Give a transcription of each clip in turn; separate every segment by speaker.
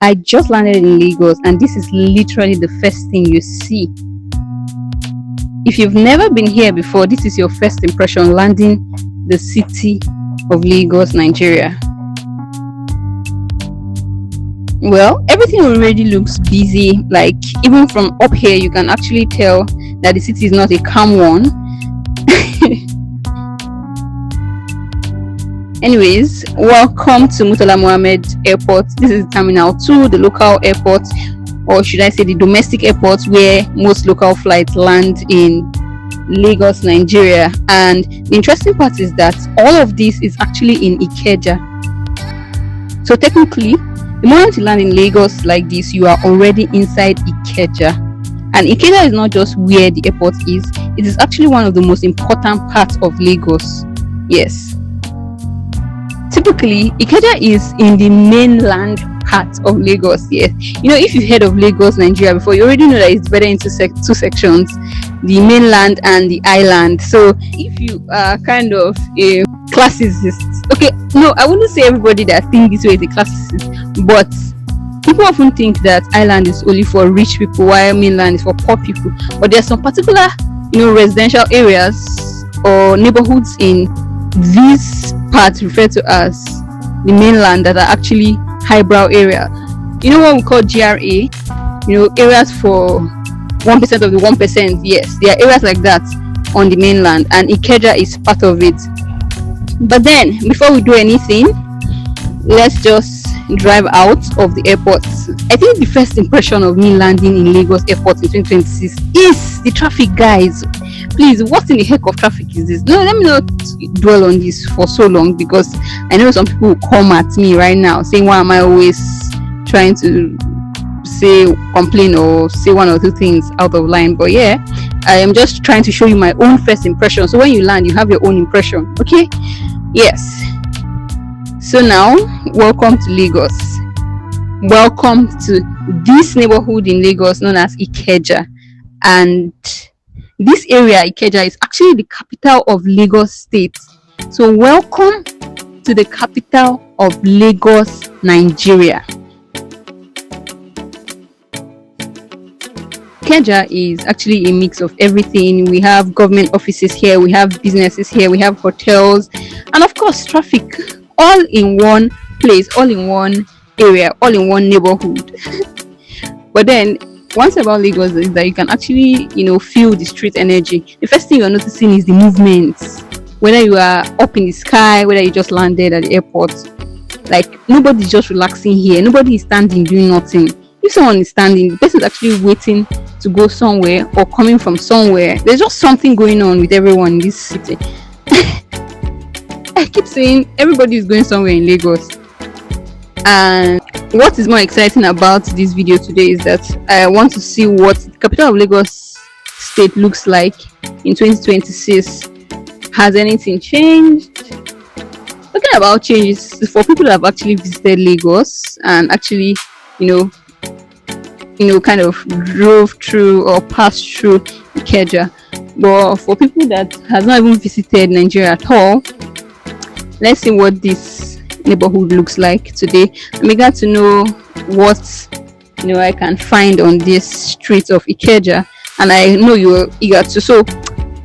Speaker 1: I just landed in Lagos, and this is literally the first thing you see. If you've never been here before, this is your first impression landing the city of Lagos, Nigeria. Well, everything already looks busy. Like, even from up here, you can actually tell that the city is not a calm one. Anyways, welcome to Murtala Mohammed Airport. This is Terminal 2, the local airport, or should I say the domestic airport, where most local flights land in Lagos, Nigeria. And the interesting part is that all of this is actually in Ikeja. So technically, the moment you land in Lagos like this, you are already inside Ikeja. And Ikeja is not just where the airport is, it is actually one of the most important parts of Lagos. Yes. Typically, Ikeja is in the mainland part of Lagos. Yes. You know, if you've heard of Lagos, Nigeria before, you already know that it's better into two sections, the mainland and the island. So if you are kind of a classicist, okay, no, I wouldn't say everybody that thinks this way is a classicist, but people often think that island is only for rich people while mainland is for poor people. But there are some particular, residential areas or neighborhoods in these parts referred to as the mainland that are actually highbrow area. You know what we call GRA? Areas for 1% of the 1%. Yes, there are areas like that on the mainland, and Ikeja is part of it. But then, before we do anything, let's just drive out of the airport. I think the first impression of me landing in Lagos Airport in 2026 is the traffic, guys. Please, what in the heck of traffic is this? No, let me not dwell on this for so long, because I know some people will come at me right now saying, why am I always trying to complain or say one or two things out of line? But yeah, I am just trying to show you my own first impression. So when you land, you have your own impression. Okay? Yes. So now, welcome to Lagos. Welcome to this neighborhood in Lagos known as Ikeja. And this area, Ikeja, is actually the capital of Lagos State. So welcome to the capital of Lagos, Nigeria. Ikeja is actually a mix of everything. We have government offices here, we have businesses here, we have hotels, and of course traffic, all in one place, all in one area, all in one neighborhood. But then one thing about Lagos is that you can actually, feel the street energy. The first thing you're noticing is the movements. Whether you are up in the sky, whether you just landed at the airport, like nobody's just relaxing here. Nobody is standing doing nothing. If someone is standing, the person is actually waiting to go somewhere or coming from somewhere. There's just something going on with everyone in this city. I keep saying everybody is going somewhere in Lagos. And what is more exciting about this video today is that I want to see what the capital of Lagos State looks like in 2026. Has anything changed? Talking about changes, for people that have actually visited Lagos and actually, kind of drove through or passed through Ikeja. But for people that has not even visited Nigeria at all, let's see what this neighborhood looks like today. I'm eager to know what I can find on this street of Ikeja, and I know you're eager to. So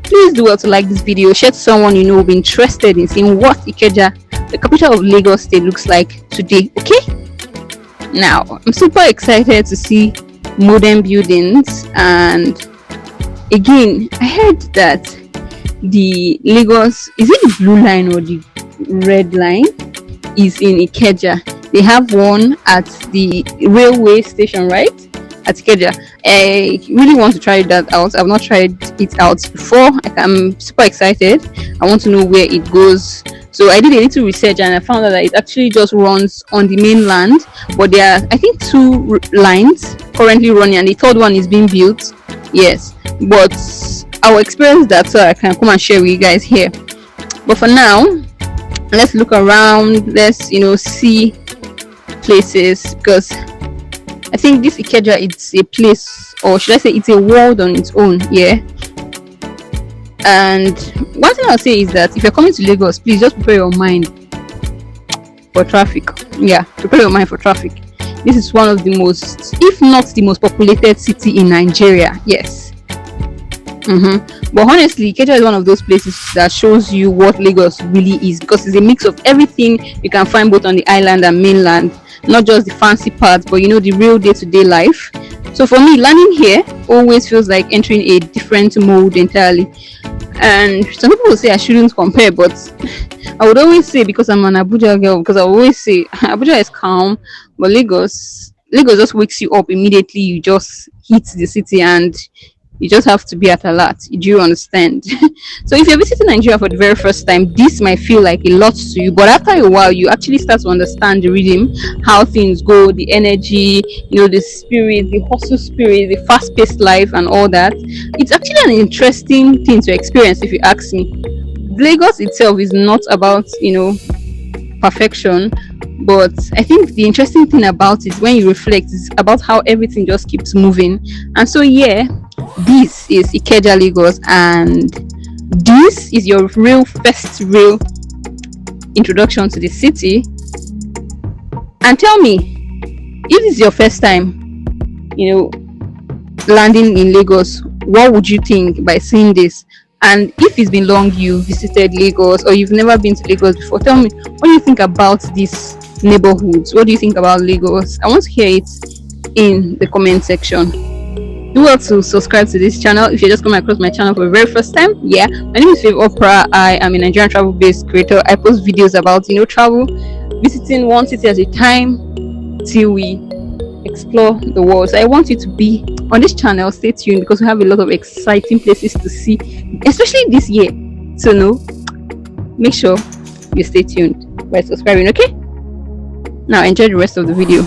Speaker 1: please do well to like this video, share to someone will be interested in seeing what Ikeja, the capital of Lagos State, looks like today. Okay, now I'm super excited to see modern buildings. And again, I heard that the Lagos, is it the blue line or the red line, is in Ikeja. They have one at the railway station, right? At Ikeja. I really want to try that out. I've not tried it out before. I'm super excited. I want to know where it goes. So I did a little research and I found out that it actually just runs on the mainland, but there are, I think, 2 lines currently running, and the third one is being built. Yes, but I will experience that so I can come and share with you guys here. But for now, let's look around. Let's see places, because I think this Ikeja, it's a place, or should I say it's a world on its own. Yeah. And one thing I'll say is that if you're coming to Lagos, please just prepare your mind for traffic. Yeah, prepare your mind for traffic. This is one of the most, if not the most populated city in Nigeria. Yes. But honestly, Ikeja is one of those places that shows you what Lagos really is, because it's a mix of everything you can find both on the island and mainland, not just the fancy parts, but the real day-to-day life. So for me, landing here always feels like entering a different mode entirely. And some people will say I shouldn't compare, but I would always say, because I'm an Abuja girl, because I always say Abuja is calm, but Lagos just wakes you up immediately. You just hit the city, and you just have to be at alert. Do you understand? So if you're visiting Nigeria for the very first time, this might feel like a lot to you, but after a while, you actually start to understand the rhythm, how things go, the energy, the spirit, the hustle spirit, the fast-paced life, and all that. It's actually an interesting thing to experience, if you ask me. Lagos itself is not about perfection, but I think the interesting thing about it, when you reflect, is about how everything just keeps moving. And so yeah, this is Ikeja Lagos, and this is your real introduction to the city. And tell me, if this is your first time landing in Lagos, what would you think by seeing this? And if it's been long you visited Lagos, or you've never been to Lagos before, tell me, what do you think about these neighborhoods? What do you think about Lagos? I want to hear it in the comment section. Do well to subscribe to this channel if you're just coming across my channel for the very first time. Yeah, my name is Faith Opera. I am a Nigerian travel based creator. I post videos about travel, visiting one city at a time till we explore the world. So I want you to be on this channel. Stay tuned, because we have a lot of exciting places to see, especially this year. So make sure you stay tuned by subscribing. Okay, now enjoy the rest of the video.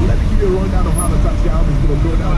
Speaker 2: Let me give you a rundown of how the touchdown is going to go down.